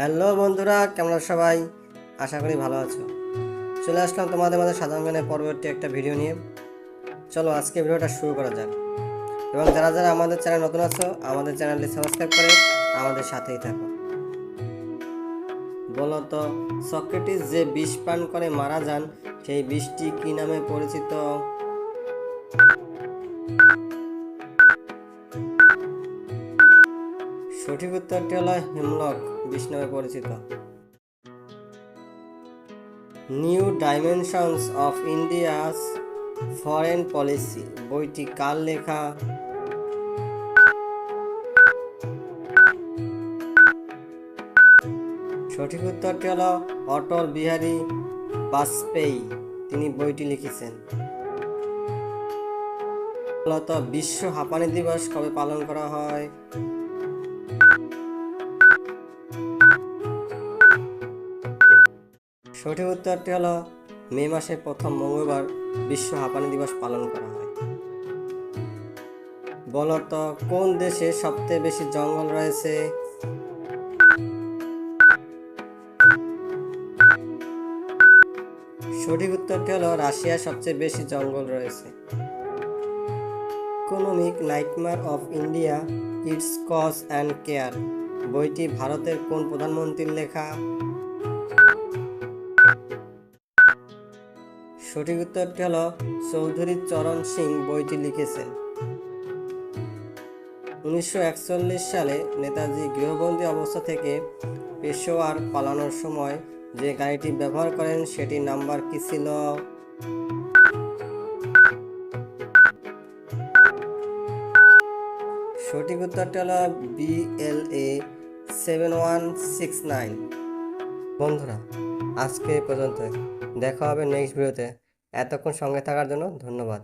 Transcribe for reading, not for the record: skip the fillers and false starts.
Hello বন্ধুরা, কেমন আছো সবাই? আশা করি ভালো আছো। চলে আসলাম তোমাদের মাঝে সাধারণ জ্ঞানের পরবর্তী একটা ভিডিও নিয়ে। চলো আজকে ভিডিওটা শুরু করা যাক। এবং যারা যারা আমাদের চ্যানেল নতুন আছো, আমাদের চ্যানেলটি সাবস্ক্রাইব করে আমাদের সাথেই থাকো। বলো তো, সক্রেটিস যে বিষ পান করে মারা যান, সেই বিষটি কি নামে পরিচিত? সঠিক উত্তরটি হলো হেমলক বিষ নামে পরিচিত। New dimensions of India's foreign policy বইটি কার লেখা? সঠিক উত্তরটি হলো অটল বিহারী বাজপেয়ী, তিনি বইটি লিখেছেন। মূলত বিশ্ব হাঁপানি দিবস কবে পালন করা হয়? সঠিক উত্তরটি হলো মে মাসের প্রথম মঙ্গলবার বিশ্ব হাঁপানি দিবস পালন করা হয়। বলতো কোন দেশে সবচেয়ে বেশি জঙ্গল রয়েছে? সঠিক উত্তরটি হলো রাশিয়ার সবচেয়ে বেশি জঙ্গল রয়েছে। Economic nightmare of India, it's cause and care বইটি ভারতের কোন প্রধানমন্ত্রীর লেখা? সঠিক উত্তরটি হলো চৌধুরী চরণ সিং বইটি লিখেছেন। 1941 সালে নেতাজি গৃহবন্দী অবস্থা থেকে পেশোয়ার পালানোর সময় যে গাড়িটি ব্যবহার করেন সেটির নাম্বার কি ছিল? সঠিক উত্তরটি হলো BLA 7169। বন্ধুরা, আজকে এই পর্যন্ত। দেখা হবে নেক্সট ভিডিওতে। এতক্ষণ সঙ্গে থাকার জন্য ধন্যবাদ।